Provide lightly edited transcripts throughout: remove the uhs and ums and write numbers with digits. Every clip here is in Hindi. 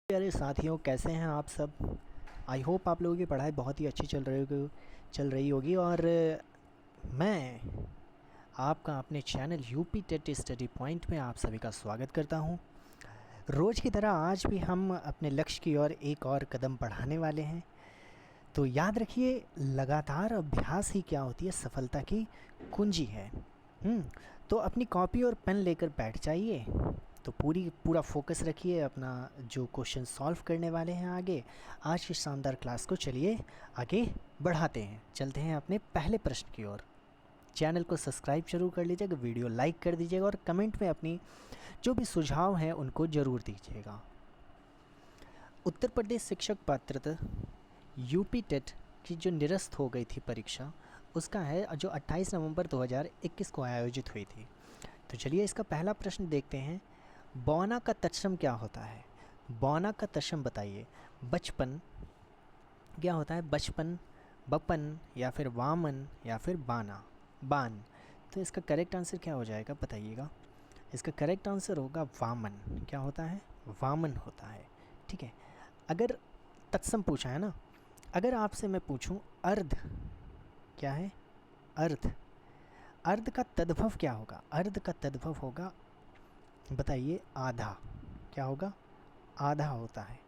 प्यारे साथियों, कैसे हैं आप सब। आई होप आप लोगों की पढ़ाई बहुत ही अच्छी चल रही होगी। और मैं आपका अपने channel UP TET study point में आप सभी का स्वागत करता हूं। रोज़ की तरह आज भी हम अपने लक्ष्य की ओर एक और कदम बढ़ाने वाले हैं। तो याद रखिए, लगातार अभ्यास ही क्या होती है, सफलता की कुंजी है। तो अपनी कॉपी और पेन लेकर बैठ जाइए। तो पूरा फोकस रखिए अपना, जो क्वेश्चन सॉल्व करने वाले हैं आगे। आज की शानदार क्लास को चलिए आगे बढ़ाते हैं। चलते हैं अपने पहले प्रश्न की ओर। चैनल को सब्सक्राइब जरूर कर लीजिएगा, वीडियो लाइक कर दीजिएगा और कमेंट में अपनी जो भी सुझाव हैं उनको ज़रूर दीजिएगा। उत्तर प्रदेश शिक्षक पात्रता यूपी टेट की जो निरस्त हो गई थी परीक्षा, उसका है जो 28 नवंबर 2021 को आयोजित हुई थी। तो चलिए इसका पहला प्रश्न देखते हैं। बौना का तत्सम क्या होता है? बौना का तत्सम बताइए। बचपन क्या होता है? बचपन, बपन, या फिर वामन, या फिर बाना, बान। तो इसका करेक्ट आंसर क्या हो जाएगा बताइएगा। इसका करेक्ट आंसर होगा वामन। क्या होता है? वामन होता है। ठीक है। अगर तत्सम पूछा है ना, अगर आपसे मैं पूछूं अर्ध क्या है? अर्ध, अर्ध का तद्भव क्या होगा? अर्ध का तद्भव होगा, बताइए, आधा। क्या होगा? आधा होता है।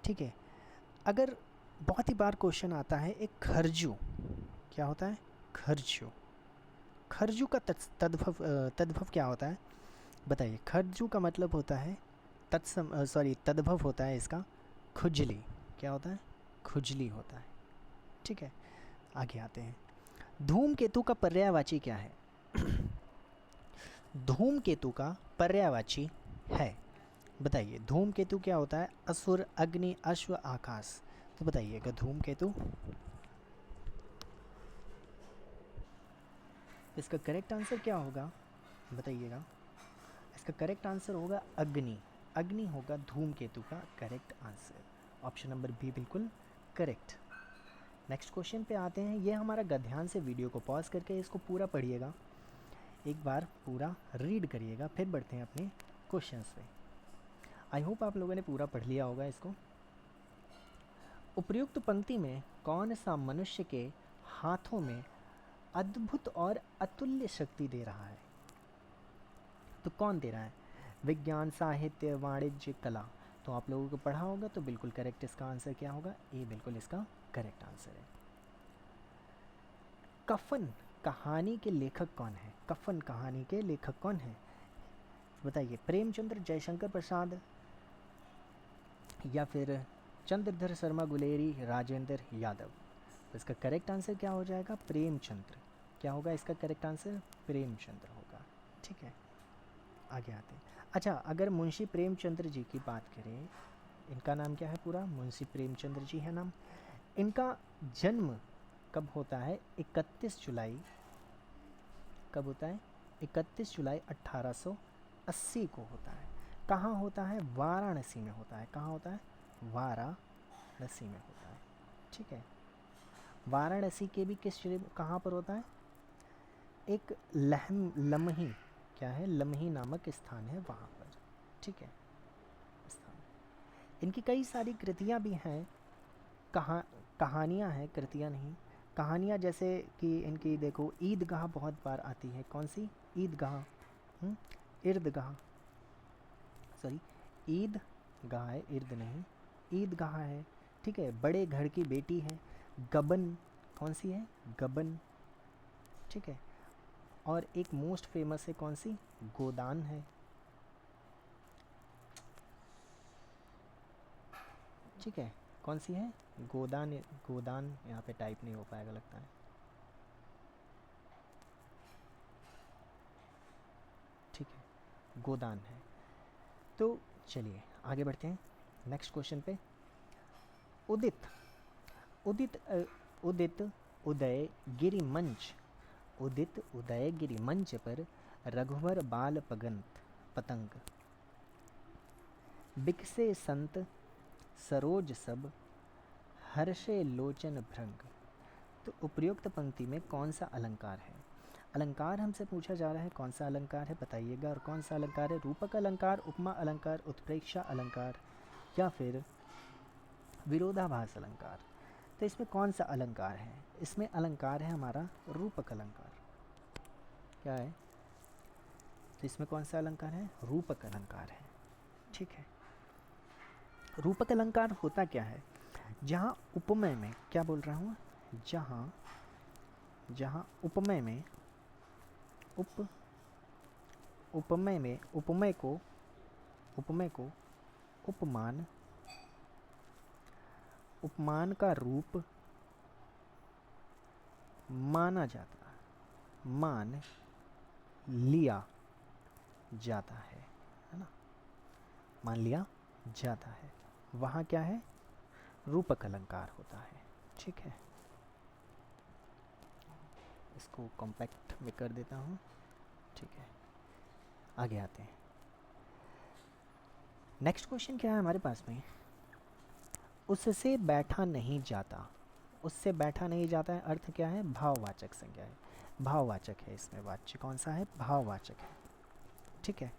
ठीक है। अगर बहुत ही बार क्वेश्चन आता है एक खरजू, क्या होता है? खरजू, खरजू का तद्भव क्या होता है बताइए। खरजू का मतलब होता है तद्भव होता है इसका खुजली। क्या होता है? खुजली होता है। ठीक है, आगे आते हैं। धूमकेतु का पर्यायवाची क्या है? धूमकेतु का पर्यायवाची है, बताइए। धूमकेतु क्या होता है? असुर, अग्नि, अश्व, आकाश। तो बताइएगा धूमकेतु। इसका करेक्ट आंसर क्या होगा बताइएगा। इसका करेक्ट आंसर होगा अग्नि। अग्नि होगा धूमकेतु का correct answer. Option number B बिल्कुल करेक्ट। नेक्स्ट क्वेश्चन पे आते हैं। ये हमारा गद्यांश से, वीडियो को पॉज करके इसको पूरा पढ़िएगा, एक बार पूरा रीड करिएगा, फिर बढ़ते हैं अपने क्वेश्चंस पे। आई होप आप लोगों ने पूरा पढ़ लिया होगा इसको। उपर्युक्त पंक्ति में कौन सा मनुष्य के हाथों में अद्भुत और अतुल्य शक्ति दे रहा है? तो कौन दे रहा है? विज्ञान, साहित्य, वाणिज्य, कला। तो आप लोगों को पढ़ा होगा, तो बिल्कुल करेक्ट इसका आंसर क्या होगा? ए बिल्कुल इसका करेक्ट आंसर है। कफन कहानी के लेखक कौन है? कफन कहानी के लेखक कौन है बताइए। प्रेमचंद्र, जयशंकर प्रसाद, या फिर चंद्रधर शर्मा गुलेरी, राजेंद्र यादव। तो इसका करेक्ट आंसर क्या हो जाएगा? प्रेमचंद्र। क्या होगा इसका करेक्ट आंसर? प्रेमचंद्र होगा। ठीक है, आगे आते हैं। अच्छा, अगर मुंशी प्रेमचंद्र जी की बात करें, इनका नाम क्या है पूरा? मुंशी प्रेमचंद्र जी है नाम। इनका जन्म कब होता है? 31 जुलाई। कब होता है? 31 जुलाई 1880 को होता है। कहाँ होता है? वाराणसी में होता है। कहाँ होता है? वाराणसी में होता है। ठीक है। वाराणसी के भी किस कहाँ पर होता है? एक लमही, क्या है? लमही नामक स्थान है वहाँ पर। ठीक है, स्थान। इनकी कई सारी कृतियाँ भी हैं, कहानियाँ हैं, कृतियाँ नहीं। कहानियाँ जैसे कि इनकी देखो, ईदगाह बहुत बार आती है। कौन सी? ईदगाह, इर्दगाह, सॉरी, ईद गाह है, इर्द नहीं, ईदगाह है। ठीक है। बड़े घर की बेटी है। गबन, कौन सी है? गबन। ठीक है। और एक मोस्ट फेमस है, कौन सी? गोदान है। ठीक है, कौन सी है? गोदान। गोदान यहाँ पे टाइप नहीं हो पाएगा लगता है। ठीक है, गोदान है। तो चलिए आगे बढ़ते हैं नेक्स्ट क्वेश्चन पे। उदित, उदित उदित उदय गिरि मंच, उदित उदय गिरि मंच पर रघुवर बाल पगंत पतंग, बिकसे संत सरोज सब, हर्षे लोचन भृंग। तो उपयुक्त पंक्ति में कौन सा अलंकार है? अलंकार हमसे पूछा जा रहा है, कौन सा अलंकार है बताइएगा। और कौन सा अलंकार है? रूपक अलंकार, उपमा अलंकार, उत्प्रेक्षा अलंकार, या फिर विरोधाभास अलंकार। तो इसमें कौन सा अलंकार है? इसमें अलंकार है हमारा रूपक अलंकार। क्या है? तो इसमें कौन सा अलंकार है? रूपक अलंकार है। ठीक है। रूपक अलंकार होता क्या है? जहाँ उपमेय में, क्या बोल रहा हूँ, जहाँ उपमेय में उपमेय को उपमान का रूप मान लिया जाता है ना, मान लिया जाता है, वहाँ क्या है? रूपक अलंकार होता है। ठीक है, इसको कॉम्पैक्ट में कर देता हूँ। ठीक है, आगे आते हैं। नेक्स्ट क्वेश्चन क्या है हमारे पास में? उससे बैठा नहीं जाता। उससे बैठा नहीं जाता है, अर्थ क्या है? भाववाचक संज्ञा है, भाववाचक है। इसमें वाच्य कौन सा है? भाववाचक है। ठीक है,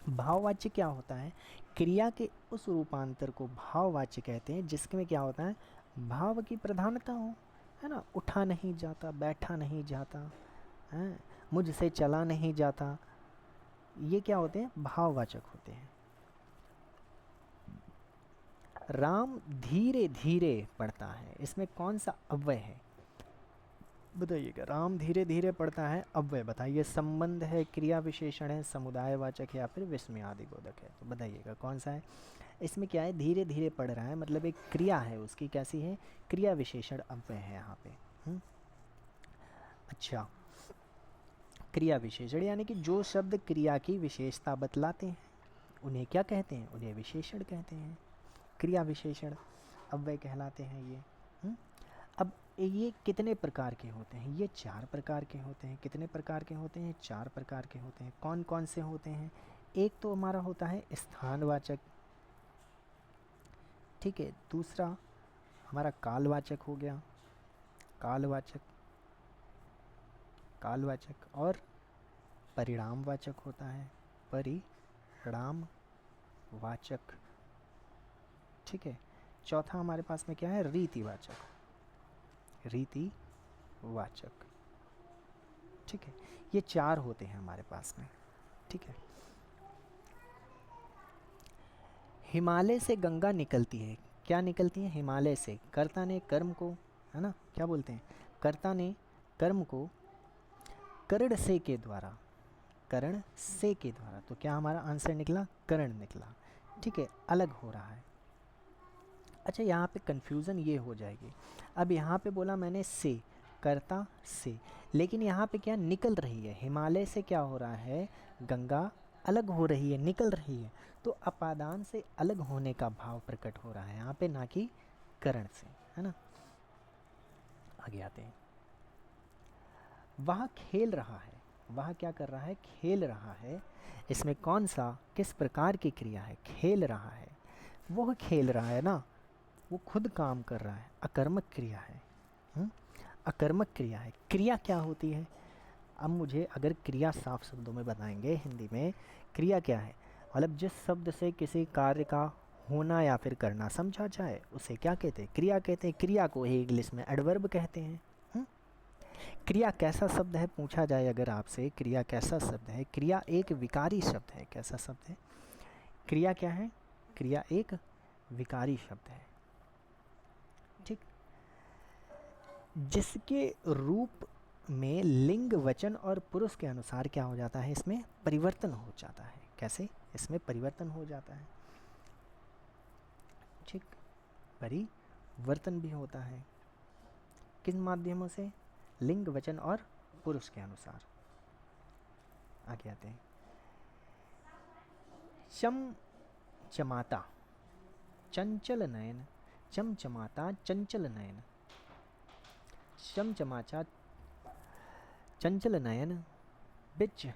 भाववाच्य क्या होता है? क्रिया के उस रूपांतर को भाववाच्य कहते हैं जिसमें क्या होता है? भाव की प्रधानता हो, है ना। उठा नहीं जाता, बैठा नहीं जाता, है, मुझसे चला नहीं जाता, ये क्या होते हैं? भाववाचक होते हैं। राम धीरे धीरे पढ़ता है, इसमें कौन सा अव्यय है? बताइएगा। राम धीरे धीरे पढ़ता है, अव्यय बताइए। संबंध है, क्रिया विशेषण है, समुदायवाचक है, या फिर विस्मयादिबोधक है? तो बताइएगा कौन सा है? इसमें क्या है? धीरे धीरे पढ़ रहा है, मतलब एक क्रिया है उसकी, कैसी है? क्रिया विशेषण अव्यय है यहाँ पे। अच्छा, क्रिया विशेषण यानी कि जो शब्द क्रिया की विशेषता बतलाते हैं उन्हें क्या कहते हैं? उन्हें विशेषण कहते हैं, क्रिया विशेषण अव्यय कहलाते हैं ये। अब ये कितने प्रकार के होते हैं? ये 4 प्रकार के होते हैं। कितने प्रकार के होते हैं? 4 प्रकार के होते हैं। कौन कौन से होते हैं? एक तो हमारा होता है स्थानवाचक, ठीक है। दूसरा हमारा कालवाचक हो गया, कालवाचक और परिणामवाचक होता है, परिणामवाचक। ठीक है। चौथा हमारे पास में क्या है? रीतिवाचक। ठीक है, ये 4 होते हैं हमारे पास में। ठीक है। हिमालय से गंगा निकलती है, क्या निकलती है? हिमालय से। कर्ता ने कर्म को, है ना, क्या बोलते हैं? कर्ता ने कर्म को कर्ण से के द्वारा, तो क्या हमारा आंसर निकला? कर्ण निकला। ठीक है, अलग हो रहा है। अच्छा, यहाँ पे कंफ्यूजन ये हो जाएगी। अब यहाँ पे बोला मैंने से, कर्ता से, लेकिन यहाँ पे क्या निकल रही है? हिमालय से क्या हो रहा है? गंगा अलग हो रही है, निकल रही है, तो अपादान से अलग होने का भाव प्रकट हो रहा है यहाँ पे, ना कि करण से, है ना। आगे आते हैं। वह खेल रहा है, वह क्या कर रहा है? खेल रहा है। इसमें कौन सा, किस प्रकार की क्रिया है? खेल रहा है, वो खेल रहा है ना, वो खुद काम कर रहा है, अकर्मक क्रिया है। अकर्मक क्रिया है। क्रिया क्या होती है? अब मुझे अगर क्रिया साफ शब्दों में बताएंगे हिंदी में, क्रिया क्या है? मतलब जिस शब्द से किसी कार्य का होना या फिर करना समझा जाए उसे क्या कहते हैं? क्रिया कहते हैं। क्रिया को ही इंग्लिश में एडवर्ब कहते हैं। क्रिया कैसा शब्द है पूछा जाए अगर आपसे, क्रिया कैसा शब्द है? क्रिया एक विकारी शब्द है। कैसा शब्द है? क्रिया क्या है? क्रिया एक विकारी शब्द है। ठीक, जिसके रूप में लिंग, वचन और पुरुष के अनुसार क्या हो जाता है? इसमें परिवर्तन हो जाता है। कैसे? इसमें परिवर्तन हो जाता है। ठीक, परिवर्तन भी होता है। किन माध्यमों से? लिंग, वचन और पुरुष के अनुसार। आगे आते हैं। चमचमाता चंचल नयन, चमचमाता चंचल नयन, चमचमाचा चंचल नयन, बिच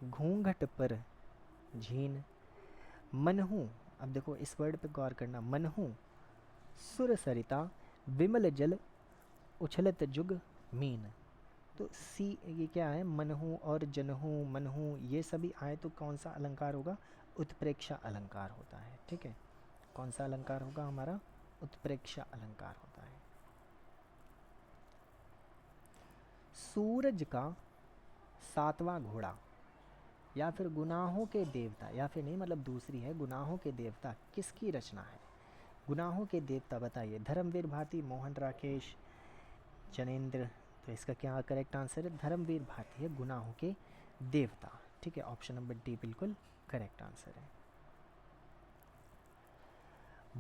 घूंघट पर झीन, मनहू, अब देखो इस वर्ड पे गौर करना, मनहू सुर सरिता विमल जल उछलत जुग मीन। तो सी ये क्या है? मनहू और जनहू, मनहू, ये सभी आए तो कौन सा अलंकार होगा? उत्प्रेक्षा अलंकार होता है। ठीक है, कौन सा अलंकार होगा हमारा? उत्प्रेक्षा अलंकार होता है। सूरज का 7वां घोड़ा या फिर गुनाहों के देवता, या फिर नहीं मतलब दूसरी है, गुनाहों के देवता किसकी रचना है? गुनाहों के देवता बताइए। धर्मवीर भारती, मोहन राकेश, जनेंद्र। तो इसका क्या करेक्ट आंसर है? धर्मवीर भारती है गुनाहों के देवता। ठीक है, ऑप्शन नंबर डी बिल्कुल करेक्ट आंसर है।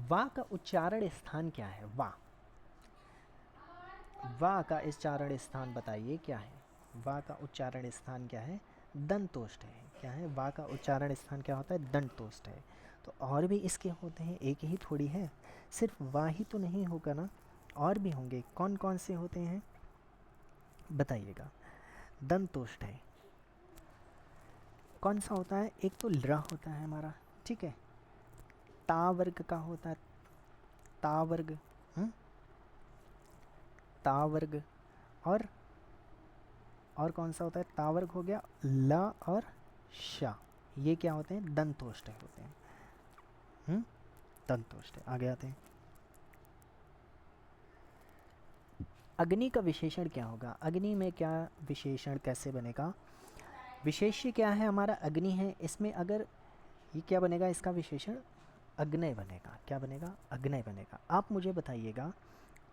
वा का उच्चारण स्थान क्या है? वा, वा का उच्चारण स्थान बताइए क्या है? वा का उच्चारण स्थान क्या है? दंतोष्ठ है। क्या है? वा का उच्चारण स्थान क्या होता है? दंतोष्ठ है। तो और भी इसके होते हैं, एक ही थोड़ी है, सिर्फ वा ही तो नहीं होगा ना, और भी होंगे। कौन कौन से होते हैं बताइएगा। दंतोष्ठ है, कौन सा होता है? एक तो ल होता है हमारा, ठीक है, ता वर्ग का होता है, ता वर्ग, ता वर्ग, और कौन सा होता है? ता वर्ग हो गया, ल और श, ये क्या होते हैं? दंतोष्ठ होते हैं। दंतोष्ठ। आगे आते हैं। अग्नि का विशेषण क्या होगा? अग्नि में क्या विशेषण कैसे बनेगा? विशेष्य क्या है हमारा? अग्नि है, इसमें अगर ये क्या बनेगा? इसका विशेषण अग्नय बनेगा। क्या बनेगा? अग्नय बनेगा। आप मुझे बताइएगा,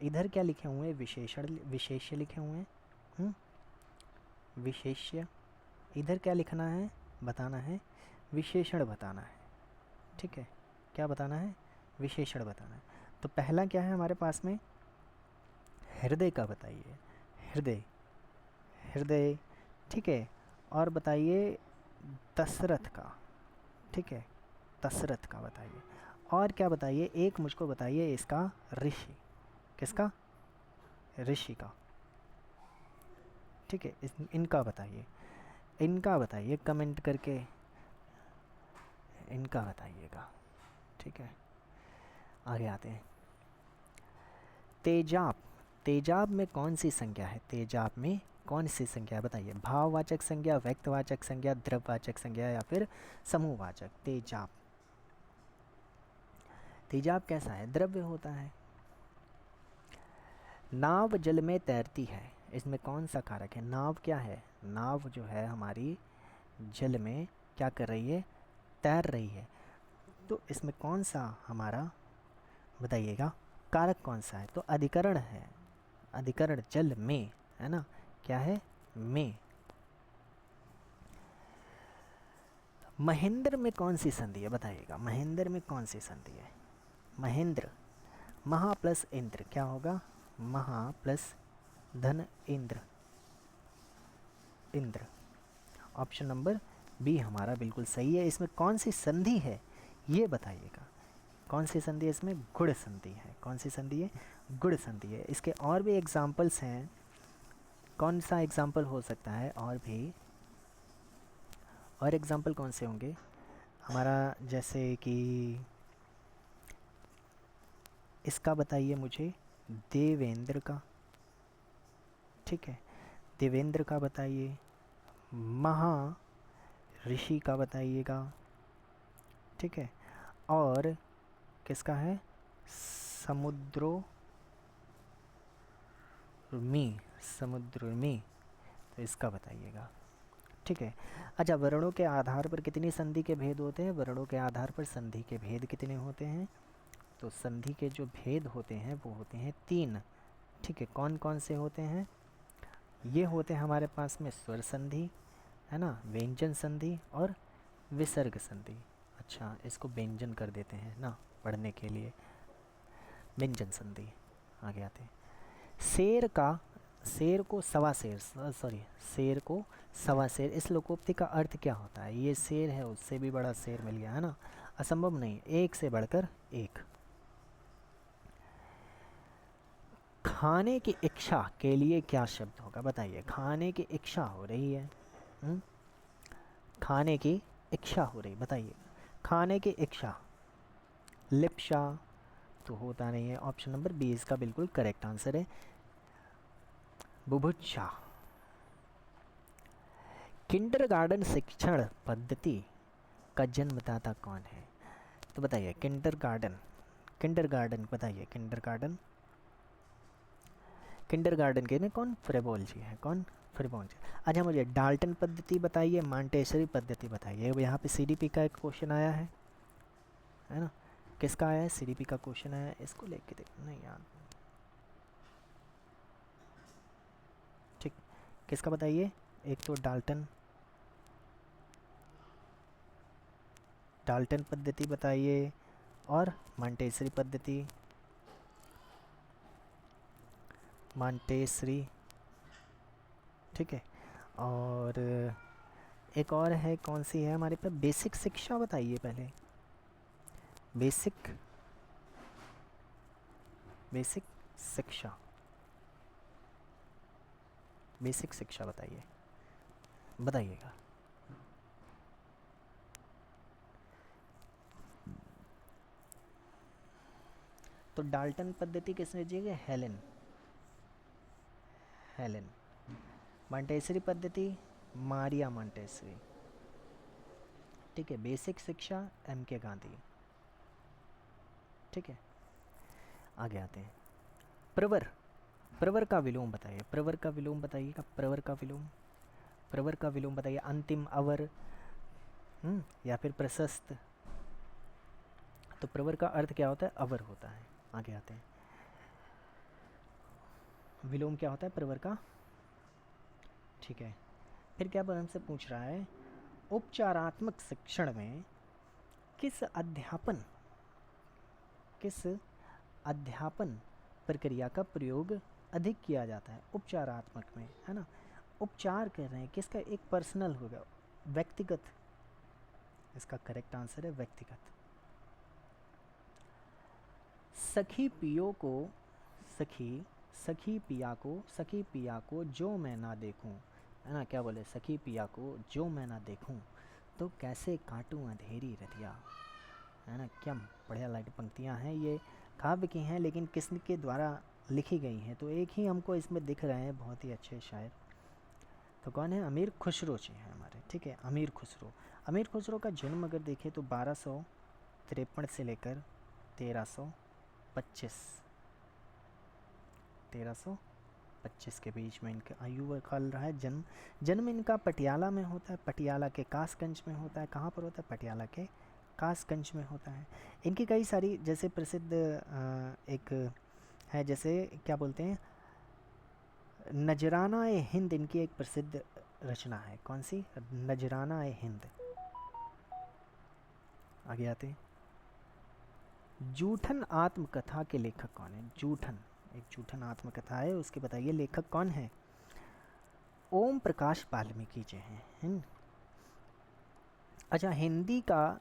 इधर क्या लिखे हुए हैं? विशेषण, विशेष्य लिखे हुए हैं। विशेष्य, इधर क्या लिखना है? बताना है विशेषण बताना है। ठीक है, क्या बताना है? विशेषण बताना है। तो पहला क्या है हमारे पास में? हृदय का बताइए। हृदय, हृदय, ठीक है। और बताइए दशरथ का, ठीक है, दशरथ का बताइए। और क्या बताइए? एक मुझको बताइए इसका ऋषि, किसका? ऋषि का। ठीक है, इनका बताइए, इनका बताइए कमेंट करके, इनका बताइएगा। ठीक है, आगे आते हैं। तेजाब, तेजाब में कौन सी संज्ञा है? तेजाब में कौन सी संज्ञा बताइए? भाववाचक संज्ञा, व्यक्तवाचक संज्ञा, द्रव्यवाचक संज्ञा, या फिर समूहवाचक? तेजाब, तेजाब कैसा है? द्रव्य होता है। नाव जल में तैरती है, इसमें कौन सा कारक है? नाव क्या है? नाव जो है हमारी जल में क्या कर रही है? तैर रही है। तो इसमें कौन सा हमारा बताइएगा कारक कौन सा है? तो अधिकरण है, अधिकरण जल में है ना, क्या है? में। महेंद्र में कौन सी संधि है बताइएगा? महेंद्र में कौन सी संधि है? महेंद्र, महा प्लस इंद्र, क्या होगा? महा प्लस धन इंद्र, इंद्र। ऑप्शन नंबर बी हमारा बिल्कुल सही है। इसमें कौन सी संधि है ये बताइएगा? कौन सी संधि है इसमें? गुण संधि है। कौन सी संधि है? गुण संधि है। इसके और भी एग्जाम्पल्स हैं, कौन सा एग्जाम्पल हो सकता है और भी? और एग्जाम्पल कौन से होंगे हमारा? जैसे कि इसका बताइए मुझे, देवेंद्र का, ठीक है, देवेंद्र का बताइए। महा ऋषि का बताइएगा, ठीक है। और किसका है? समुद्रोर्मी, समुद्रमी, तो इसका बताइएगा। ठीक है। अच्छा, वर्णों के आधार पर कितनी संधि के भेद होते हैं? वर्णों के आधार पर संधि के भेद कितने होते हैं? तो संधि के जो भेद होते हैं वो होते हैं 3। ठीक है, कौन कौन से होते हैं? ये होते हैं हमारे पास में स्वर संधि, है ना, व्यंजन संधि और विसर्ग संधि। अच्छा, इसको व्यंजन कर देते हैं ना पढ़ने के लिए, व्यंजन संधि। आगे आते हैं। शेर का, शेर को सवा शेर, सॉरी, शेर को सवा शेर, इस लोकोक्ति का अर्थ क्या होता है? ये शेर है, उससे भी बड़ा शेर मिल गया, है ना, असंभव नहीं, एक से बढ़कर एक। खाने की इच्छा के लिए क्या शब्द होगा बताइए? खाने की इच्छा हो रही है, खाने की इच्छा हो रही, बताइए। खाने की इच्छा, लिप्सा, तो होता नहीं है। ऑप्शन नंबर बी इसका बिल्कुल करेक्ट आंसर है, बुभुक्षा। किंडरगार्टन शिक्षण पद्धति का जन्मदाता कौन है? तो बताइए किंडरगार्टन, किंडरगार्टन बताइए, किंडरगार्टन, किंडरगार्टन के ने कौन, फ्रेबोल्जी है, कौन, फ्रेबोल्जी। अच्छा मुझे डाल्टन पद्धति बताइए, मॉन्टेसरी पद्धति बताइए। अब यहाँ पे सीडीपी का एक क्वेश्चन आया है ना, किसका आया है, सीडीपी का क्वेश्चन आया है, इसको लेके देख नहीं यार, ठीक, किसका बताइए, एक तो डाल्टन, डाल्टन पद्धति बताइए, और मॉन्टेसरी पद्धति, मॉन्टेसरी, ठीक है। और एक और है, कौन सी है हमारे पास, बेसिक शिक्षा बताइए पहले, बेसिक, बेसिक शिक्षा, बेसिक शिक्षा बताइए, बताइएगा। तो डाल्टन पद्धति किसने दी है, हेलेन, हेलेन। मॉन्टेसरी पद्धति मारिया मॉन्टेसरी, ठीक है। बेसिक शिक्षा एम के गांधी, ठीक है। आगे आते हैं, प्रवर, प्रवर का विलोम बताइए, प्रवर का विलोम बताइएगा, प्रवर का विलोम, प्रवर का विलोम बताइए, अंतिम अवर, या फिर प्रशस्त। तो प्रवर का अर्थ क्या होता है, अवर होता है। आगे आते हैं, विलोम क्या होता है प्रवर का, ठीक है। फिर क्या हमसे पूछ रहा है, उपचारात्मक शिक्षण में किस अध्यापन, किस अध्यापन प्रक्रिया का प्रयोग अधिक किया जाता है, उपचारात्मक में, है ना। उपचार कर रहे हैं किसका, एक पर्सनल होगा, व्यक्तिगत, इसका करेक्ट आंसर है व्यक्तिगत। सखी पियो को, सखी, सखी पिया को, सखी पिया को जो मैं ना देखूं, है ना, क्या बोले, सखी पिया को जो मैं ना देखूं तो कैसे काटूं अंधेरी रतिया, है ना। क्या बढ़िया लाइट पंक्तियां हैं, ये काव्य की हैं लेकिन किसके द्वारा लिखी गई हैं, तो एक ही हमको इसमें दिख रहे हैं बहुत ही अच्छे शायर, तो कौन है, अमीर खुसरो जी हैं हमारे, ठीक है। अमीर खुसरो, अमीर खुसरो का जन्म अगर देखें तो 1253 से लेकर 1325, 1325 के बीच में इनके आयु काल रहा है। जन्म, जन्म इनका पटियाला में होता है, पटियाला के कासगंज में होता है। कहाँ पर होता है, पटियाला के कासगंज में होता है। इनकी कई सारी जैसे प्रसिद्ध एक है, जैसे क्या बोलते हैं, नजराना ए हिंद इनकी एक प्रसिद्ध रचना है, कौन सी, नजराना ए हिंद। आगे आते हैं, जूठन आत्मकथा के लेखक कौन है, जूठन, एक जूठन आत्मकथा है, उसके बताइए लेखक कौन है, ओम प्रकाश वाल्मीकि जी हैं। अच्छा, हिंदी का,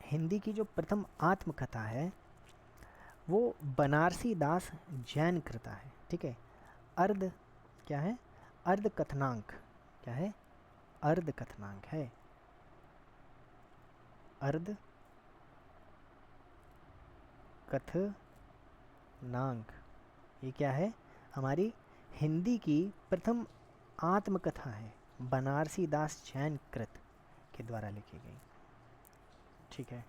हिंदी की जो प्रथम आत्मकथा है वो बनारसी दास जैन कृता है, ठीक है। अर्ध क्या है, अर्ध कथनांक, क्या है, अर्ध कथनांक है, अर्ध कथनांक, ये क्या है, हमारी हिंदी की प्रथम आत्मकथा है, बनारसी दास जैन कृत के द्वारा लिखी गई, ठीक है।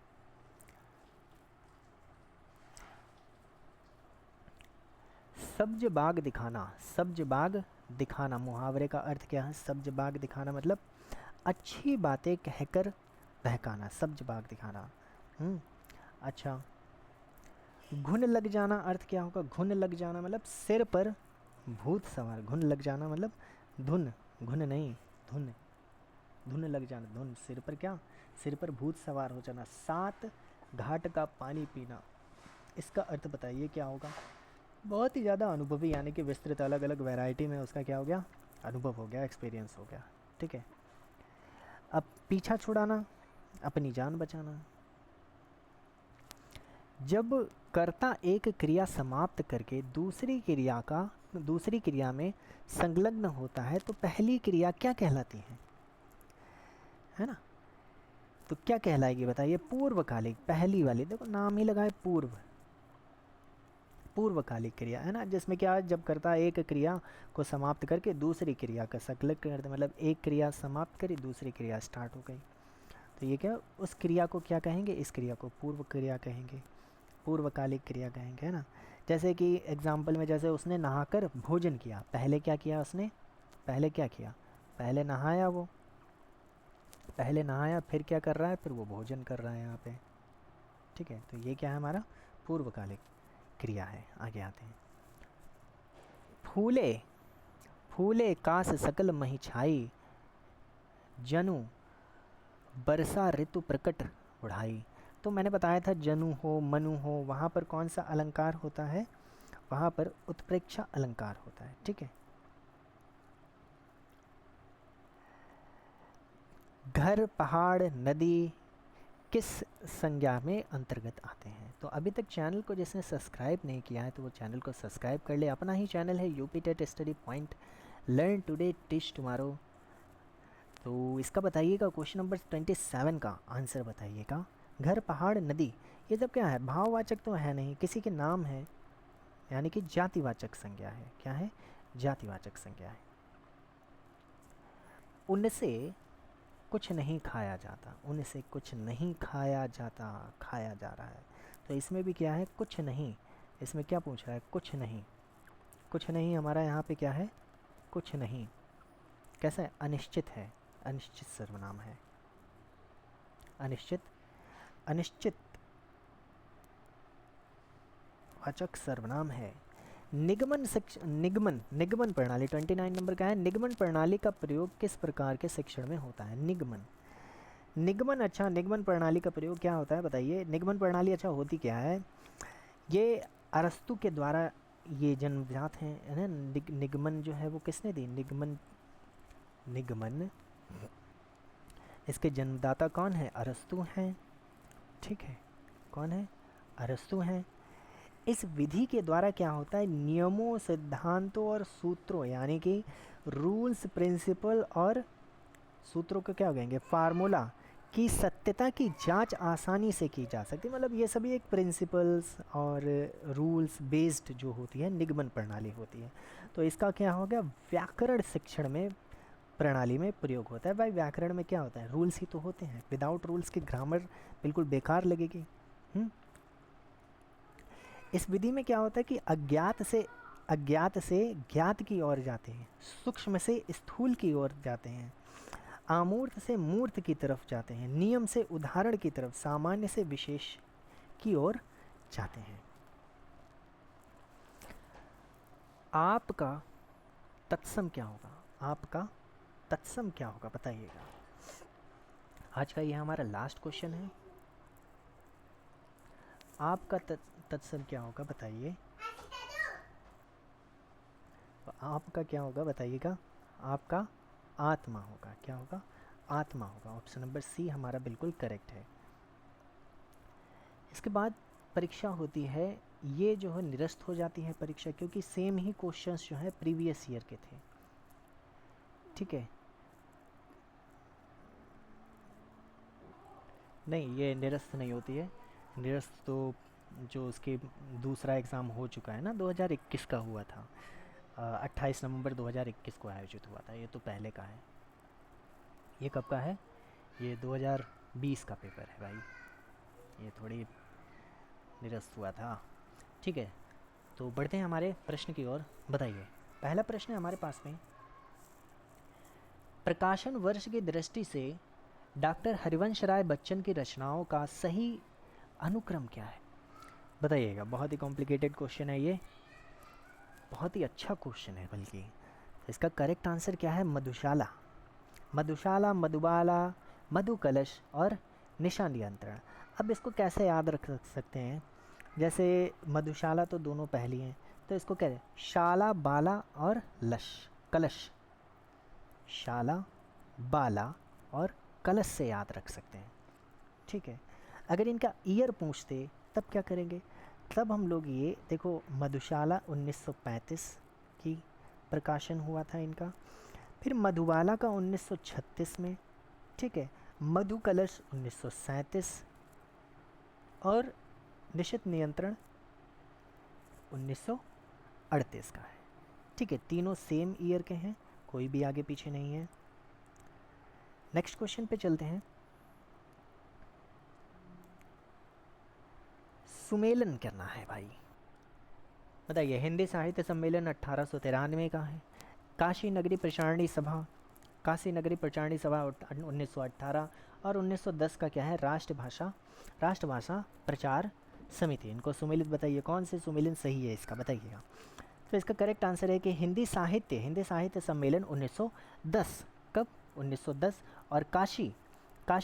सब्ज बाग दिखाना, सब्ज बाग दिखाना, मुहावरे का अर्थ क्या है, सब्ज बाग दिखाना मतलब अच्छी बातें कहकर बहकाना, सब्ज बाग दिखाना। अच्छा, घुन लग जाना अर्थ क्या होगा, घुन लग जाना मतलब सिर पर भूत सवार, घुन लग जाना मतलब धुन, घुन नहीं धुन, धुन लग जाना, धुन, सिर पर क्या, सिर पर भूत सवार हो जाना। 7 घाट का पानी पीना, इसका अर्थ बताइए क्या होगा, बहुत ही ज़्यादा अनुभवी, यानी कि विस्तृत अलग अलग वैरायटी में उसका क्या हो गया, अनुभव हो गया, एक्सपीरियंस हो गया, ठीक है। अब पीछा छुड़ाना, अपनी जान बचाना, जब कर्ता एक क्रिया समाप्त करके दूसरी क्रिया में संलग्न होता है तो पहली क्रिया क्या कहलाती है ना, तो क्या कहलाएगी बताइए, पूर्वकालिक, पहली वाली, देखो नाम ही लगा है पूर्व, पूर्वकालिक क्रिया, है ना, जिसमें क्या, जब करता एक क्रिया को समाप्त करके दूसरी क्रिया का संलग्न करते, मतलब एक क्रिया समाप्त करी दूसरी क्रिया स्टार्ट हो गई, तो ये क्या, उस क्रिया को क्या कहेंगे, इस क्रिया को पूर्व क्रिया कहेंगे, पूर्वकालिक क्रिया कहेंगे, है ना। जैसे कि एग्जाम्पल में, जैसे उसने नहाकर भोजन किया, पहले क्या किया उसने, पहले क्या किया, पहले नहाया, वो पहले नहाया, फिर क्या कर रहा है, फिर वो भोजन कर रहा है यहाँ पे, ठीक है। तो ये क्या है, हमारा पूर्वकालिक क्रिया है। आगे आते हैं। फूले फूले कास सकल मही छाई, जनु बरसा ऋतु प्रकट उड़ाई। तो मैंने बताया था जनु हो, मनु हो, वहाँ पर कौन सा अलंकार होता है, वहाँ पर उत्प्रेक्षा अलंकार होता है, ठीक है। घर, पहाड़, नदी किस संज्ञा में अंतर्गत आते हैं। तो अभी तक चैनल को जिसने सब्सक्राइब नहीं किया है तो वो चैनल को सब्सक्राइब कर ले। अपना ही चैनल है UP TET study point, learn today teach tomorrow. तो इसका बताइएगा, क्वेश्चन नंबर 27 का आंसर बताइएगा। घर, पहाड़, नदी, ये सब क्या है, भाववाचक तो है नहीं, किसी के नाम है, यानी कि जातिवाचक संज्ञा है। क्या है, जातिवाचक संज्ञा है। उनसे कुछ नहीं खाया जाता, उनसे कुछ नहीं खाया जाता, खाया जा रहा है। तो इसमें भी क्या है, कुछ नहीं, इसमें क्या पूछ रहा है, कुछ नहीं। कुछ नहीं हमारा यहाँ पे क्या है, कुछ नहीं कैसा है, अनिश्चित है, अनिश्चित सर्वनाम है, अनिश्चित, अनिश्चित वाचक सर्वनाम है। निगमन निगमन निगमन प्रणाली 29 नंबर का है। निगमन प्रणाली का प्रयोग किस प्रकार के शिक्षण में होता है। निगमन, निगमन, अच्छा निगमन प्रणाली का प्रयोग क्या होता है बताइए। निगमन प्रणाली अच्छा होती क्या है, ये अरस्तु के द्वारा ये जन्मजात है ना। निगमन जो है वो किसने दी, निगमन, निगमन इसके जन्मदाता कौन है, अरस्तु हैं, ठीक है। कौन है, अरस्तु हैं। इस विधि के द्वारा क्या होता है, नियमों, सिद्धांतों और सूत्रों, यानी कि रूल्स, प्रिंसिपल और सूत्रों को क्या हो गएंगे, फार्मूला की सत्यता की जांच आसानी से की जा सकती है। मतलब ये सभी एक प्रिंसिपल्स और रूल्स बेस्ड जो होती है निगमन प्रणाली होती है। तो इसका क्या हो गया, व्याकरण शिक्षण में प्रणाली में प्रयोग होता है। भाई व्याकरण में क्या होता है, रूल्स ही तो होते हैं, विदाउट रूल्स की ग्रामर बिल्कुल बेकार लगेगी। इस विधि में क्या होता है कि अज्ञात से ज्ञात की ओर जाते हैं, सूक्ष्म से स्थूल की ओर जाते हैं, आमूर्त से मूर्त की तरफ जाते हैं, नियम से उदाहरण की तरफ, सामान्य से विशेष की ओर जाते हैं। आपका तत्सम क्या होगा, आपका तत्सम क्या होगा बताइएगा। आज का ये हमारा लास्ट क्वेश्चन है। आपका तत्सम क्या होगा बताइए। आपका क्या होगा बताइएगा। आपका आत्मा होगा, क्या होगा, आत्मा होगा। ऑप्शन नंबर सी हमारा बिल्कुल करेक्ट है। इसके बाद परीक्षा होती है, ये जो है निरस्त हो जाती है परीक्षा, क्योंकि सेम ही क्वेश्चंस जो है प्रीवियस ईयर के थे, ठीक है। नहीं, ये निरस्त नहीं होती है। निरस्त तो जो उसके दूसरा एग्ज़ाम हो चुका है ना, 2021 का हुआ था, 28 नवंबर 2021 को आयोजित हुआ था। ये तो पहले का है। ये कब का है, ये 2020 का पेपर है भाई, ये थोड़ी निरस्त हुआ था, ठीक है। तो बढ़ते हैं हमारे प्रश्न की ओर। बताइए, पहला प्रश्न है हमारे पास में, प्रकाशन वर्ष की दृष्टि से डॉक्टर हरिवंश राय बच्चन की रचनाओं का सही अनुक्रम क्या है बताइएगा। बहुत ही कॉम्प्लिकेटेड क्वेश्चन है ये, बहुत ही अच्छा क्वेश्चन है बल्कि। इसका करेक्ट आंसर क्या है, मधुशाला, मधुशाला, मधुबाला, मधु कलश और निशा नियंत्रण। अब इसको कैसे याद रख सकते हैं, जैसे मधुशाला तो दोनों पहली हैं, तो इसको क्या है, शाला, बाला और लश, कलश, शाला, बाला और कलश से याद रख सकते हैं, ठीक है। अगर इनका ईयर पूछते तब क्या करेंगे, तब हम लोग ये देखो, मधुशाला 1935 की प्रकाशन हुआ था इनका, फिर मधुबाला का 1936 में, ठीक है, मधु कलश 1937 और निशित नियंत्रण 1938 का है, ठीक है। तीनों सेम ईयर के हैं, कोई भी आगे पीछे नहीं है। नेक्स्ट क्वेश्चन पे चलते हैं। सुमेलन करना है भाई। बताइए, हिंदी साहित्य सम्मेलन 1893 का है। काशी नगरी प्रचारणी सभा, काशी नगरी प्रचारणी सभा 1918, और 1910 का क्या है, राष्ट्रभाषा प्रचार समिति। इनको सुमेलित बताइए, कौन से सुमेलन सही है इसका बताइएगा। तो इसका करेक्ट आंसर है कि हिंदी साहित्य सम्मेलन 1910। कब? 1910। और काशी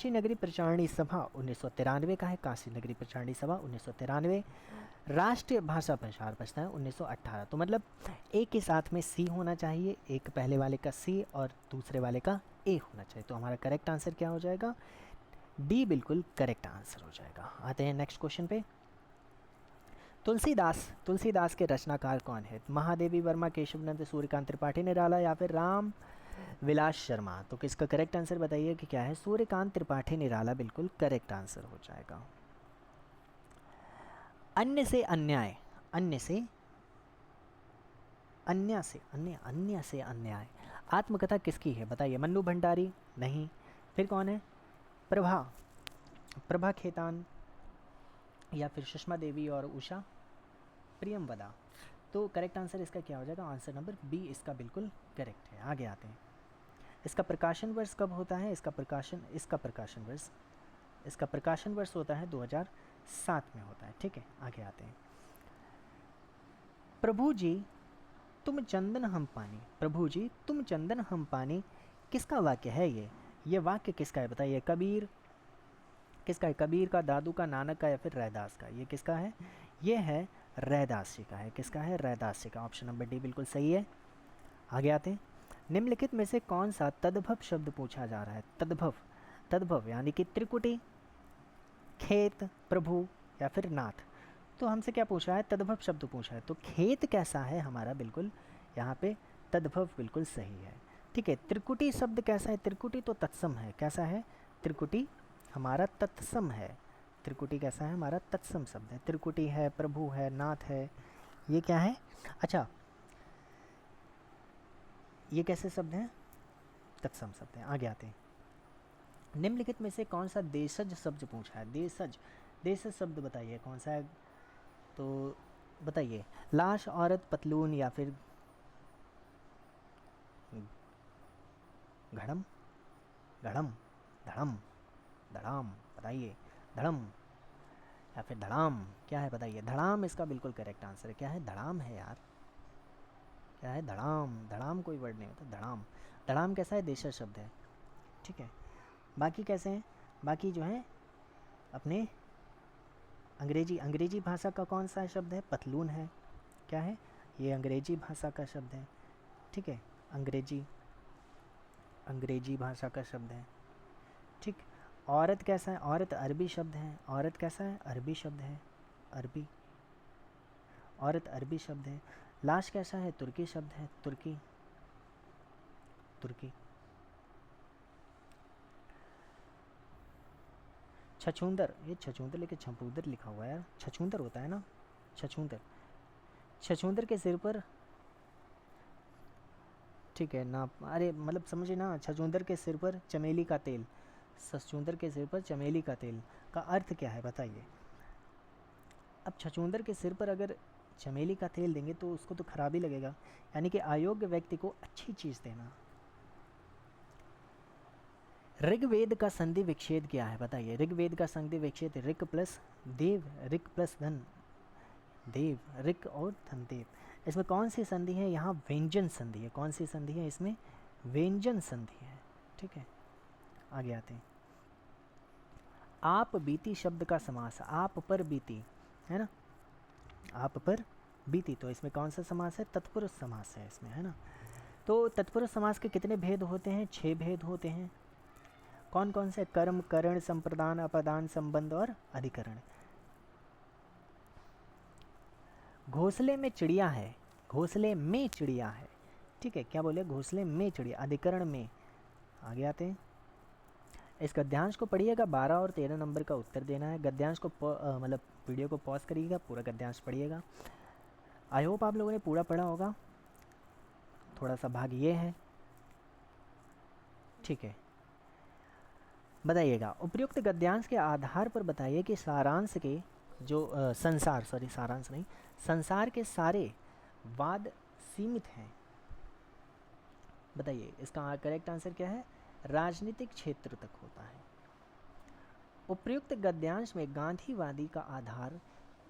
नगरी प्रचारणी सभा 1993 का है, काशी नगरी प्रचारणी सभा 1993। राष्ट्रीय भाषा प्रचार बचता है 1918। तो मतलब एक के साथ में सी होना चाहिए, एक पहले वाले का सी और दूसरे वाले का ए होना चाहिए। तो हमारा करेक्ट आंसर क्या हो जाएगा? डी बिल्कुल करेक्ट आंसर हो जाएगा। आते हैं नेक्स्ट क्वेश्चन पे। तुलसीदास के रचनाकार कौन है? महादेवी वर्मा, केशवनंद, सूर्यकांत त्रिपाठी निराला या फिर राम विलास शर्मा। तो किसका करेक्ट आंसर बताइए कि क्या है? सूर्यकांत त्रिपाठी निराला बिल्कुल करेक्ट आंसर हो जाएगा। अन्य से अन्याय आत्मकथा किसकी है बताइए? मन्नू भंडारी? नहीं। फिर कौन है? प्रभा खेतान, या फिर सुषमा देवी और उषा प्रियमवदा। तो करेक्ट आंसर इसका क्या हो जाएगा? आंसर नंबर बी इसका बिल्कुल करेक्ट है। आगे आते हैं। इसका प्रकाशन वर्ष कब होता है? इसका प्रकाशन वर्ष होता है 2007 में होता है। ठीक है, आगे आते हैं। प्रभु जी तुम चंदन हम पानी किसका वाक्य है ये वाक्य किसका है बताइए? कबीर किसका है? कबीर का, दादू का, नानक का या फिर रैदास का? ये किसका है? ये है रैदास जी का है। किसका है? रैदास जी का। ऑप्शन नंबर डी बिल्कुल सही है। आगे आते हैं। निम्नलिखित में से कौन सा तद्भव शब्द पूछा जा रहा है? तद्भव यानी कि त्रिकुटी, खेत, प्रभु या फिर नाथ। तो हमसे क्या पूछा है? तद्भव शब्द पूछा है। तो खेत कैसा है हमारा? बिल्कुल यहाँ पे तद्भव बिल्कुल सही है। ठीक है। त्रिकुटी शब्द कैसा है? त्रिकुटी तो तत्सम है। कैसा है? त्रिकुटी हमारा तत्सम है। त्रिकुटी कैसा है? हमारा तत्सम शब्द है। त्रिकुटी है, प्रभु है, नाथ है, ये क्या है? अच्छा, ये कैसे शब्द हैं? तत्सम शब्द हैं। आगे आते हैं। निम्नलिखित में से कौन सा देशज शब्द पूछा है? देशज शब्द बताइए कौन सा है? तो बताइए, लाश, औरत, पतलून या फिर घड़म, धड़ाम बताइए। धड़म या फिर धड़ाम, क्या है बताइए? धड़ाम इसका बिल्कुल करेक्ट आंसर है। क्या है? धड़ाम है यार। क्या है? धड़ाम कोई वर्ड नहीं होता। धड़ाम कैसा है? देशज शब्द है। ठीक है। बाकी कैसे हैं? बाकी जो है अपने अंग्रेजी भाषा का कौन सा शब्द है? पतलून है। क्या है? ये अंग्रेजी भाषा का शब्द है। ठीक है, अंग्रेजी भाषा का शब्द है। ठीक। औरत कैसा है? औरत अरबी शब्द है। औरत कैसा है? अरबी शब्द है। औरत अरबी शब्द है। लाश कैसा है? तुर्की शब्द है। तुर्की। छछूंदर, ये छछूंदर लेके छपूंदर लिखा हुआ है यार। छछूंदर होता है ना? छछूंदर के सिर पर, ठीक है ना? अरे मतलब समझे ना, छछूंदर के सिर पर चमेली का तेल। छछूंदर के सिर पर चमेली का तेल का अर्थ क्या है बताइए? अब छछूंदर के सिर पर अगर चमेली का तेल देंगे तो उसको तो खराब ही लगेगा, यानी कि अयोग्य व्यक्ति को अच्छी चीज़ देना। ऋग्वेद का संधि विच्छेद क्या है बताइए? ऋग्वेद का संधि विच्छेद ऋक प्लस देव, ऋक प्लस धन देव, ऋक और धन देव। इसमें कौन सी संधि है? यहाँ व्यंजन संधि है। कौन सी संधि है इसमें? व्यंजन संधि है। ठीक है, आगे आते हैं। आप बीती शब्द का समास, आप पर बीती है ना? आप पर बीती, तो इसमें कौन सा समास है? तत्पुरुष समास है इसमें, है ना? तो तत्पुरुष समास के कितने भेद होते हैं? 6 भेद होते हैं। कौन कौन से? कर्म, करण, संप्रदान, अपदान, संबंध और अधिकरण। घोंसले में चिड़िया है, घोंसले में चिड़िया है। ठीक है, क्या बोले? घोंसले में चिड़िया, अधिकरण में। आगे आते हैं। इस गद्यांश को पढ़िएगा, 12 और 13 नंबर का उत्तर देना है। गद्यांश को मतलब वीडियो को पॉज करिएगा, पूरा गद्यांश पढ़िएगा। आई होप आप लोगों ने पूरा पढ़ा होगा। थोड़ा सा भाग ये है। ठीक है, बताइएगा। उपयुक्त गद्यांश के आधार पर बताइए कि सारांश के जो संसार, सॉरी सारांश नहीं, संसार के सारे वाद सीमित हैं। बताइए इसका करेक्ट आंसर क्या है? राजनीतिक क्षेत्र तक होता है। उपर्युक्त गद्यांश में गांधीवादी का आधार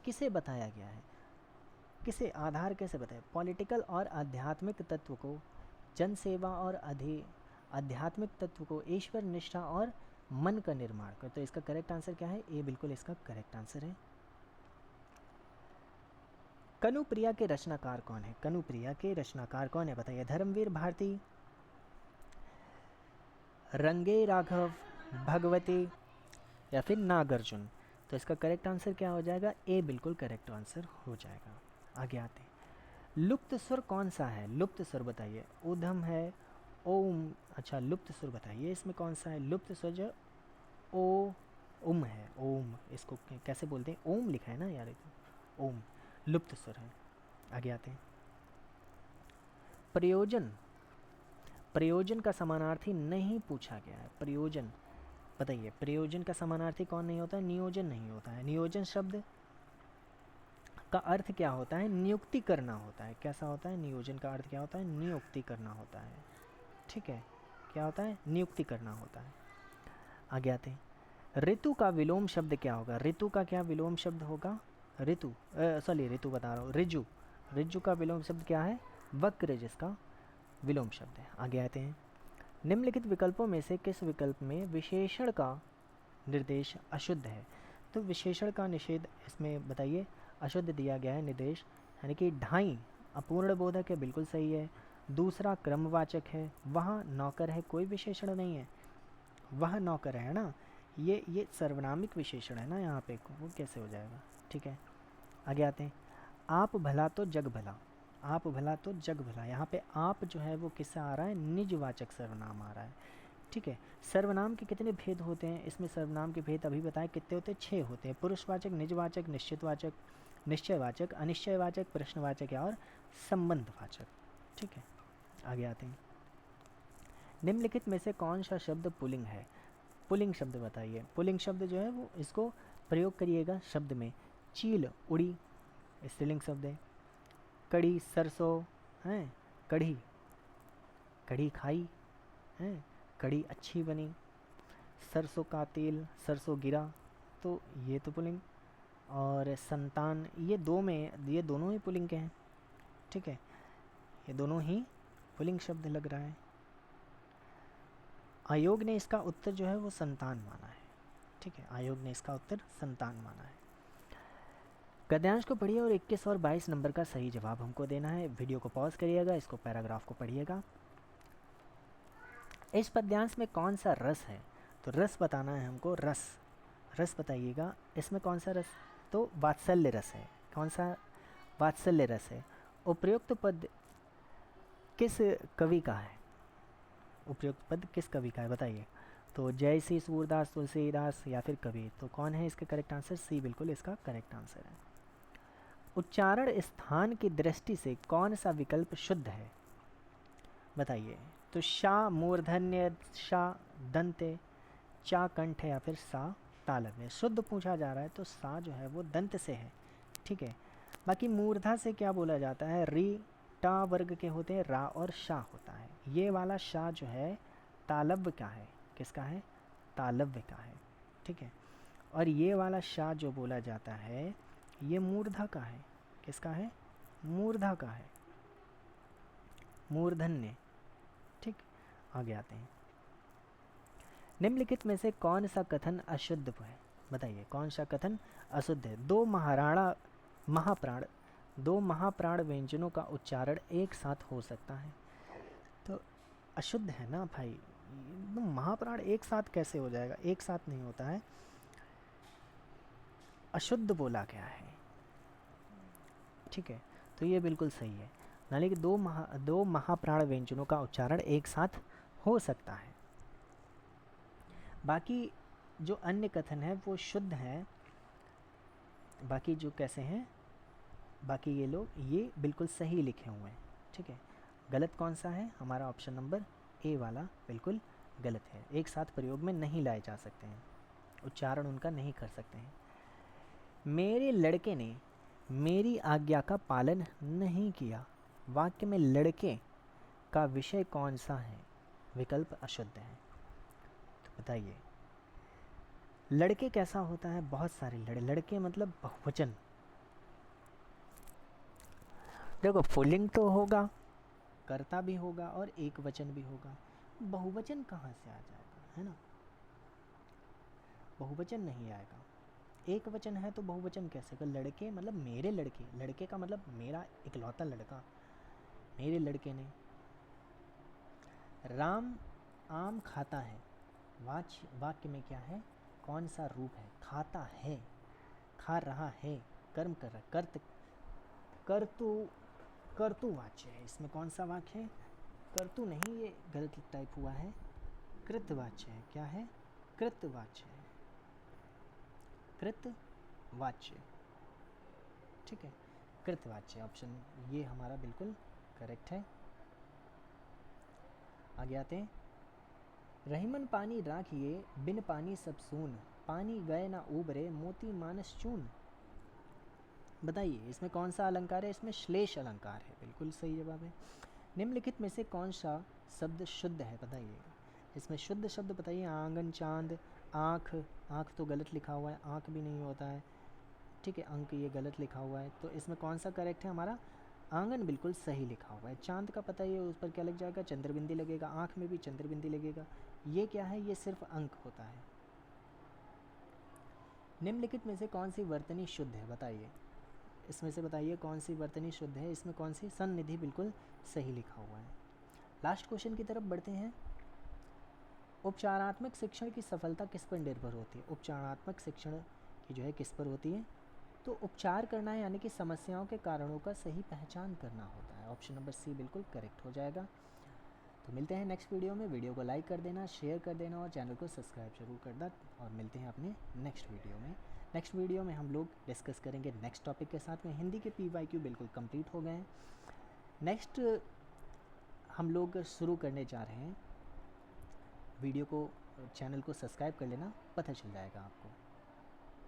किसे बताया गया है? किसे आधार कैसे बताया? पॉलिटिकल और आध्यात्मिक तत्व को, जनसेवा और आध्यात्मिक तत्व को, ईश्वर निष्ठा और मन का निर्माण कर। तो इसका करेक्ट आंसर क्या है? ए बिल्कुल इसका करेक्ट आंसर है। कनुप्रिया के रचनाकार कौन है? कनुप्रिया के रचनाकार कौन है? बताइए। धर्मवीर भारती, रंगे राघव, भगवती या फिर नागार्जुन। तो इसका करेक्ट आंसर क्या हो जाएगा? ए बिल्कुल करेक्ट आंसर हो जाएगा। आगे आते हैं। लुप्त स्वर कौन सा है? लुप्त स्वर बताइए। ऊधम है, ओम। अच्छा लुप्त स्वर बताइए, इसमें कौन सा है? लुप्त स्वर जो ओ उम है, ओम। इसको कैसे बोलते हैं? ओम लिखा है ना यार, ओम लुप्त स्वर है। आगे आते हैं। प्रयोजन, प्रयोजन का समानार्थी नहीं पूछा गया है। प्रयोजन बताइए, प्रयोजन का समानार्थी कौन नहीं होता है? नियोजन नहीं होता है। नियोजन शब्द का अर्थ क्या होता है? नियुक्ति करना होता है। कैसा होता है? नियोजन का अर्थ क्या होता है? नियुक्ति करना होता है। ठीक है, क्या होता है? नियुक्ति करना होता है। आगे आते हैं। ऋतु का विलोम शब्द क्या होगा? ऋतु का क्या विलोम शब्द होगा? ऋतु सॉरी ऋतु बता रहा हूँ, ऋजु। ऋजु का विलोम शब्द क्या है? वक्र, जिसका विलोम शब्द है। आगे आते हैं। निम्नलिखित विकल्पों में से किस विकल्प में विशेषण का निर्देश अशुद्ध है? तो विशेषण का निषेध इसमें बताइए। अशुद्ध दिया गया है निर्देश, यानी कि ढाई अपूर्ण बोधक है, बिल्कुल सही है। दूसरा क्रमवाचक है, वहाँ नौकर है, कोई विशेषण नहीं है, वह नौकर है ना, ये सर्वनामिक विशेषण है ना यहाँ पे, वो कैसे हो जाएगा? ठीक है, आगे आते हैं। आप भला तो जग भला, आप भला तो जग भला, यहाँ पे आप जो है वो किससे आ रहा है? निजवाचक सर्वनाम आ रहा है। ठीक है, सर्वनाम के कितने भेद होते हैं? इसमें सर्वनाम के भेद अभी बताएं कितने होते हैं? 6 होते हैं। पुरुषवाचक, निजवाचक, निश्चितवाचक, निश्चयवाचक, अनिश्चयवाचक, प्रश्नवाचक और संबंधवाचक। ठीक है, आगे आते हैं। निम्नलिखित में से कौन सा शब्द पुल्लिंग है? पुल्लिंग शब्द बताइए। पुल्लिंग शब्द जो है वो इसको प्रयोग करिएगा शब्द में। चील उड़ी स्त्रीलिंग शब्द है। कड़ी सरसों हैं, कढ़ी, कढ़ी खाई हैं, कढ़ी अच्छी बनी। सरसों का तेल, सरसों गिरा, तो ये तो पुल्लिंग। और संतान, ये दोनों ही पुल्लिंग के हैं। ठीक है, ये दोनों ही पुल्लिंग शब्द लग रहा है। आयोग ने इसका उत्तर जो है वो संतान माना है। ठीक है, आयोग ने इसका उत्तर संतान माना है। गद्यांश को पढ़िए और 21 और 22 नंबर का सही जवाब हमको देना है। वीडियो को पॉज करिएगा, इसको पैराग्राफ को पढ़िएगा। इस पद्यांश में कौन सा रस है? तो रस बताना है हमको, रस। रस बताइएगा, इसमें कौन सा रस? तो वात्सल्य रस है। कौन सा? वात्सल्य रस है। उपयुक्त पद किस कवि का है? उपयुक्त पद किस कवि का है बताइए। तो जयसी, सूरदास, तुलसीदास या फिर कबीर। तो कौन है इसका करेक्ट आंसर? सी बिल्कुल इसका करेक्ट आंसर है। उच्चारण स्थान की दृष्टि से कौन सा विकल्प शुद्ध है बताइए। तो शा मूर्धन्य, शा दंते, चा कंठ है या फिर सा तालव्य है। शुद्ध पूछा जा रहा है तो सा जो है वो दंत से है। ठीक है, बाकी मूर्धा से क्या बोला जाता है? री टा वर्ग के होते हैं, रा और शा होता है। ये वाला शा जो है तालव्य का है। किसका है? तालव्य का है। ठीक है, और ये वाला शा जो बोला जाता है ये मूर्धा का है। किसका है? मूर्धा का है, मूर्धन्य। ठीक, आगे आते हैं। निम्नलिखित में से कौन सा कथन अशुद्ध है बताइए। कौन सा कथन अशुद्ध है? दो महाप्राण व्यंजनों का उच्चारण एक साथ हो सकता है। तो अशुद्ध है ना भाई, एकदम महाप्राण एक साथ कैसे हो जाएगा? एक साथ नहीं होता है, अशुद्ध बोला गया है। ठीक है, तो ये बिल्कुल सही है। यानी कि दो महाप्राण व्यंजनों का उच्चारण एक साथ हो सकता है। बाकी जो अन्य कथन है वो शुद्ध है। बाकी जो कैसे हैं, बाकी ये लोग ये बिल्कुल सही लिखे हुए हैं। ठीक है, गलत कौन सा है? हमारा ऑप्शन नंबर ए वाला बिल्कुल गलत है। एक साथ प्रयोग में नहीं लाए जा सकते हैं, उच्चारण उनका नहीं कर सकते हैं। मेरे लड़के ने मेरी आज्ञा का पालन नहीं किया। वाक्य में लड़के का विषय कौन सा है? विकल्प अशुद्ध है। तो बताइए लड़के कैसा होता है? बहुत सारे लड़के मतलब बहुवचन। देखो पुल्लिंग तो होगा, कर्ता भी होगा और एक वचन भी होगा। बहुवचन कहाँ से आ जाएगा, है ना? बहुवचन नहीं आएगा। एक वचन है तो बहुवचन कैसे होगा? लड़के मतलब मेरे लड़के, लड़के का मतलब मेरा इकलौता लड़का, मेरे लड़के ने। राम आम खाता है। वाक्य में क्या है? कौन सा रूप है? खाता है, खा रहा है, कर्म कर रहा, कर्तुवाच्य है। इसमें कौन सा वाक्य है? कर्तु नहीं, ये गलत टाइप हुआ है, कृतवाच्य है। क्या है? कृतवाच्य है, कृतवाच्य। ठीक है, कृतवाच्य ऑप्शन ये हमारा बिल्कुल करेक्ट है। आगे आते हैं। रहीमन पानी राखिए, बिन पानी सब सून, पानी गए ना उबरे, मोती मानस चून। बताइए इसमें कौन सा अलंकार है? इसमें श्लेष अलंकार है, बिल्कुल सही जवाब है। निम्नलिखित में से कौन सा शब्द शुद्ध है? बताइए इसमें शुद्ध शब्द बताइए। आंगन, चांद, आँख। आँख तो गलत लिखा हुआ है, आँख भी नहीं होता है। ठीक है, अंक ये गलत लिखा हुआ है, तो इसमें कौन सा करेक्ट है हमारा? आंगन बिल्कुल सही लिखा हुआ है। चांद का पता है उस पर क्या लग जाएगा? चंद्रबिंदी लगेगा। आँख में भी चंद्रबिंदी लगेगा। ये क्या है? ये सिर्फ अंक होता है। निम्नलिखित में से कौन सी वर्तनी शुद्ध है? बताइए इसमें से बताइए कौन सी वर्तनी शुद्ध है? इसमें कौन सी? सन्निधि बिल्कुल सही लिखा हुआ है। लास्ट क्वेश्चन की तरफ बढ़ते हैं। उपचारात्मक शिक्षण की सफलता किस पर निर्भर होती है? उपचारात्मक शिक्षण की जो है किस पर होती है? तो उपचार करना है यानी कि समस्याओं के कारणों का सही पहचान करना होता है। ऑप्शन नंबर सी बिल्कुल करेक्ट हो जाएगा। तो मिलते हैं नेक्स्ट वीडियो में। वीडियो को लाइक कर देना, शेयर कर देना और चैनल को सब्सक्राइब जरूर कर देना। और मिलते हैं अपने नेक्स्ट वीडियो में। नेक्स्ट वीडियो में हम लोग डिस्कस करेंगे नेक्स्ट टॉपिक के साथ में। हिंदी के PYQ बिल्कुल कंप्लीट हो गए हैं। नेक्स्ट हम लोग शुरू करने जा रहे हैं। वीडियो को, चैनल को सब्सक्राइब कर लेना, पता चल जाएगा आपको।